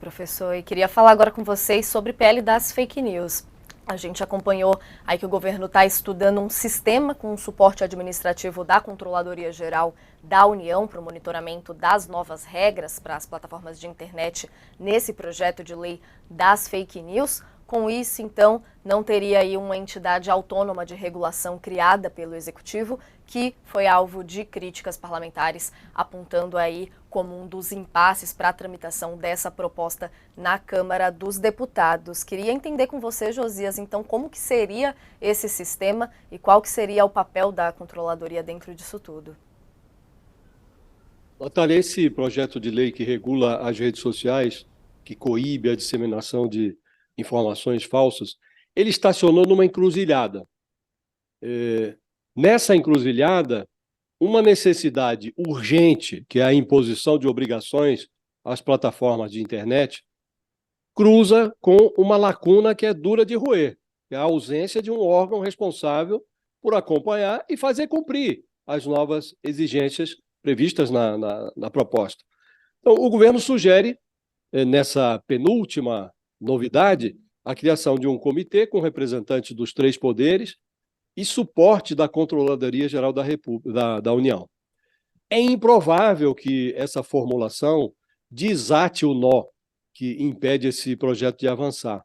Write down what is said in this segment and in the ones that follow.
Professor, e queria falar agora com vocês sobre o PL das fake news. A gente acompanhou aí que o governo está estudando um sistema com suporte administrativo da Controladoria Geral da União para o monitoramento das novas regras para as plataformas de internet nesse projeto de lei das fake news. Com isso, então, não teria aí uma entidade autônoma de regulação criada pelo Executivo, que foi alvo de críticas parlamentares, apontando aí como um dos impasses para a tramitação dessa proposta na Câmara dos Deputados. Queria entender com você, Josias, então, como que seria esse sistema e qual que seria o papel da controladoria dentro disso tudo. Natália, esse projeto de lei que regula as redes sociais, que coíbe a disseminação de informações falsas, ele estacionou numa encruzilhada. Nessa encruzilhada, uma necessidade urgente, que é a imposição de obrigações às plataformas de internet, cruza com uma lacuna que é dura de roer, que é a ausência de um órgão responsável por acompanhar e fazer cumprir as novas exigências previstas na proposta. Então, o governo sugere, nessa penúltima novidade, a criação de um comitê com representantes dos três poderes e suporte da Controladoria Geral da União. É improvável que essa formulação desate o nó que impede esse projeto de avançar.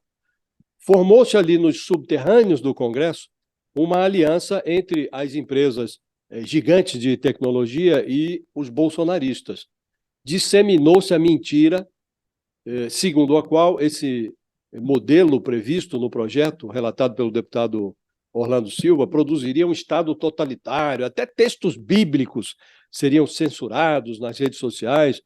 Formou-se ali nos subterrâneos do Congresso uma aliança entre as empresas gigantes de tecnologia e os bolsonaristas. Disseminou-se a mentira, segundo a qual esse modelo previsto no projeto, relatado pelo deputado Orlando Silva, produziria um Estado totalitário, até textos bíblicos seriam censurados nas redes sociais.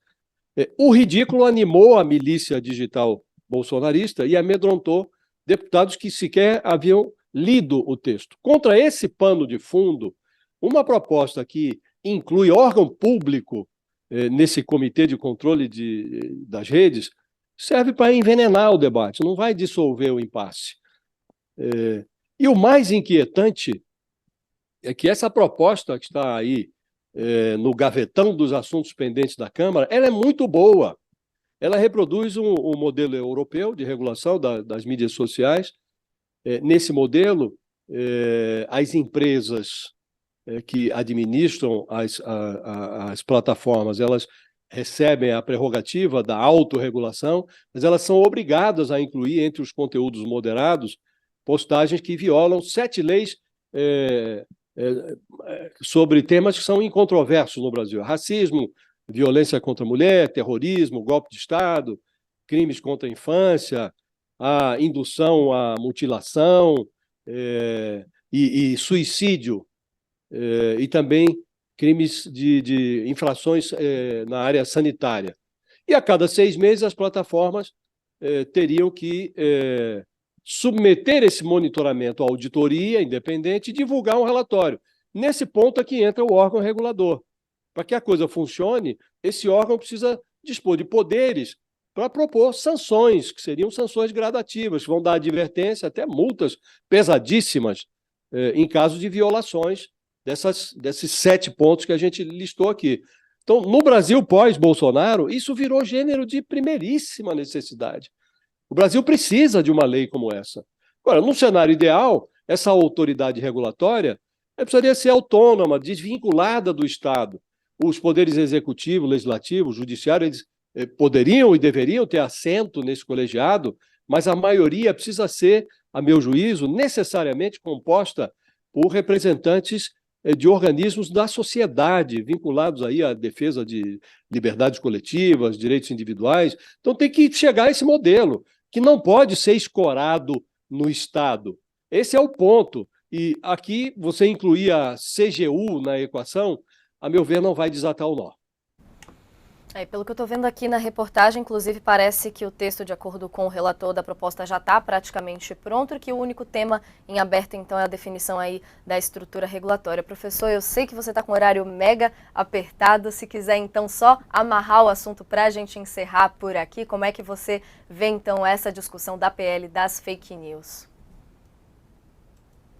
O ridículo animou a milícia digital bolsonarista e amedrontou deputados que sequer haviam lido o texto. Contra esse pano de fundo, uma proposta que inclui órgão público nesse comitê de controle das redes serve para envenenar o debate, não vai dissolver o impasse. E o mais inquietante é que essa proposta que está aí no gavetão dos assuntos pendentes da Câmara, ela é muito boa. Ela reproduz um modelo europeu de regulação das mídias sociais. Nesse modelo, as empresas que administram as plataformas, elas recebem a prerrogativa da autorregulação, mas elas são obrigadas a incluir entre os conteúdos moderados postagens que violam 7 leis sobre temas que são incontroversos no Brasil: racismo, violência contra a mulher, terrorismo, golpe de Estado, crimes contra a infância, a indução à mutilação e suicídio, e também crimes de infrações na área sanitária. E a cada 6 meses as plataformas teriam que submeter esse monitoramento à auditoria independente e divulgar um relatório. Nesse ponto é que entra o órgão regulador. Para que a coisa funcione, esse órgão precisa dispor de poderes para propor sanções, que seriam sanções gradativas, que vão dar advertência, até multas pesadíssimas, em caso de violações desses 7 pontos que a gente listou aqui. Então, no Brasil pós-Bolsonaro, isso virou gênero de primeiríssima necessidade. O Brasil precisa de uma lei como essa. Agora, num cenário ideal, essa autoridade regulatória precisaria ser autônoma, desvinculada do Estado. Os poderes executivo, legislativo, judiciário, eles poderiam e deveriam ter assento nesse colegiado, mas a maioria precisa ser, a meu juízo, necessariamente composta por representantes de organismos da sociedade, vinculados aí à defesa de liberdades coletivas, direitos individuais. Então tem que chegar a esse modelo, que não pode ser escorado no Estado. Esse é o ponto. E aqui você incluir a CGU na equação, a meu ver, não vai desatar o nó. Pelo que eu estou vendo aqui na reportagem, inclusive parece que o texto, de acordo com o relator da proposta, já está praticamente pronto e que o único tema em aberto, então, é a definição aí da estrutura regulatória. Professor, eu sei que você está com um horário mega apertado, se quiser, então, só amarrar o assunto para a gente encerrar por aqui, como é que você vê, então, essa discussão da PL das fake news?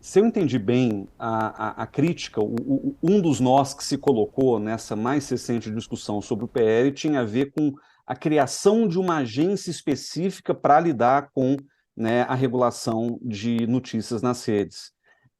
Se eu entendi bem a crítica, um dos nós que se colocou nessa mais recente discussão sobre o PL tinha a ver com a criação de uma agência específica para lidar com, né, a regulação de notícias nas redes.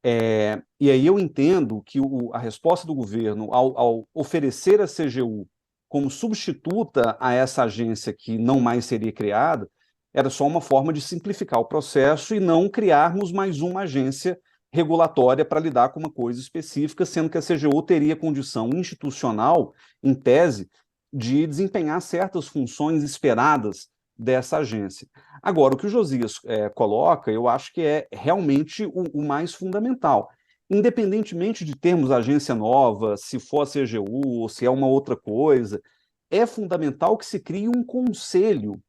E aí eu entendo que a resposta do governo, ao oferecer a CGU como substituta a essa agência que não mais seria criada, era só uma forma de simplificar o processo e não criarmos mais uma agência regulatória para lidar com uma coisa específica, sendo que a CGU teria condição institucional, em tese, de desempenhar certas funções esperadas dessa agência. Agora, o que o Josias coloca, eu acho que é realmente o mais fundamental. Independentemente de termos agência nova, se for a CGU ou se é uma outra coisa, é fundamental que se crie um conselho.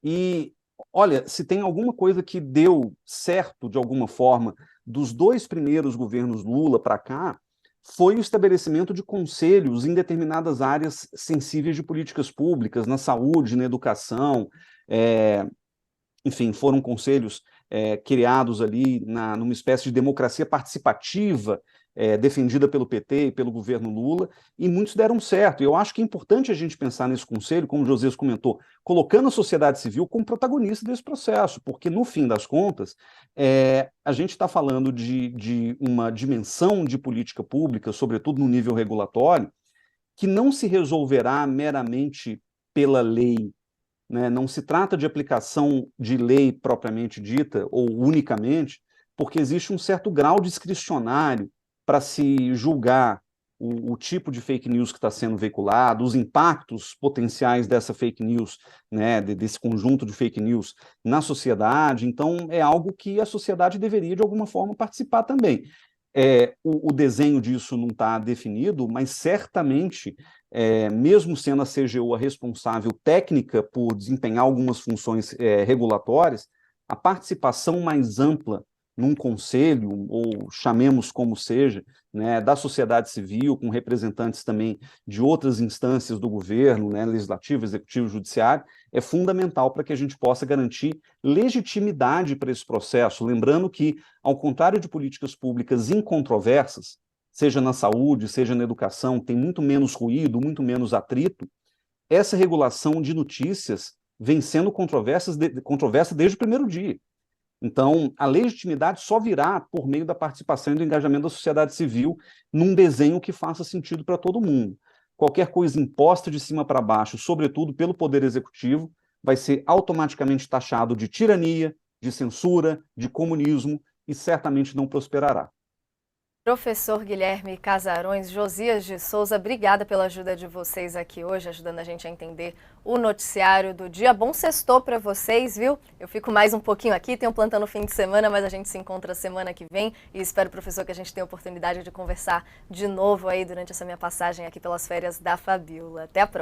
E, olha, se tem alguma coisa que deu certo, de alguma forma, dos 2 primeiros governos Lula para cá, foi o estabelecimento de conselhos em determinadas áreas sensíveis de políticas públicas, na saúde, na educação, enfim, foram conselhos criados ali numa espécie de democracia participativa, defendida pelo PT e pelo governo Lula, e muitos deram certo. Eu acho que é importante a gente pensar nesse conselho, como o Josias comentou, colocando a sociedade civil como protagonista desse processo, porque, no fim das contas, a gente está falando de uma dimensão de política pública, sobretudo no nível regulatório, que não se resolverá meramente pela lei, né? Não se trata de aplicação de lei propriamente dita, ou unicamente, porque existe um certo grau discricionário para se julgar o tipo de fake news que está sendo veiculado, os impactos potenciais dessa fake news, né, desse conjunto de fake news na sociedade. Então, é algo que a sociedade deveria, de alguma forma, participar também. O desenho disso não está definido, mas certamente, mesmo sendo a CGU a responsável técnica por desempenhar algumas funções regulatórias, a participação mais ampla num conselho, ou chamemos como seja, né, da sociedade civil, com representantes também de outras instâncias do governo, né, legislativo, executivo, judiciário, é fundamental para que a gente possa garantir legitimidade para esse processo, lembrando que, ao contrário de políticas públicas incontroversas, seja na saúde, seja na educação, tem muito menos ruído, muito menos atrito, essa regulação de notícias vem sendo controversa desde o primeiro dia. Então, a legitimidade só virá por meio da participação e do engajamento da sociedade civil num desenho que faça sentido para todo mundo. Qualquer coisa imposta de cima para baixo, sobretudo pelo Poder Executivo, vai ser automaticamente taxado de tirania, de censura, de comunismo e certamente não prosperará. Professor Guilherme Casarões, Josias de Souza, obrigada pela ajuda de vocês aqui hoje, ajudando a gente a entender o noticiário do dia. Bom sextou para vocês, viu? Eu fico mais um pouquinho aqui, tenho plantão no fim de semana, mas a gente se encontra semana que vem e espero, professor, que a gente tenha a oportunidade de conversar de novo aí durante essa minha passagem aqui pelas férias da Fabiola. Até a próxima.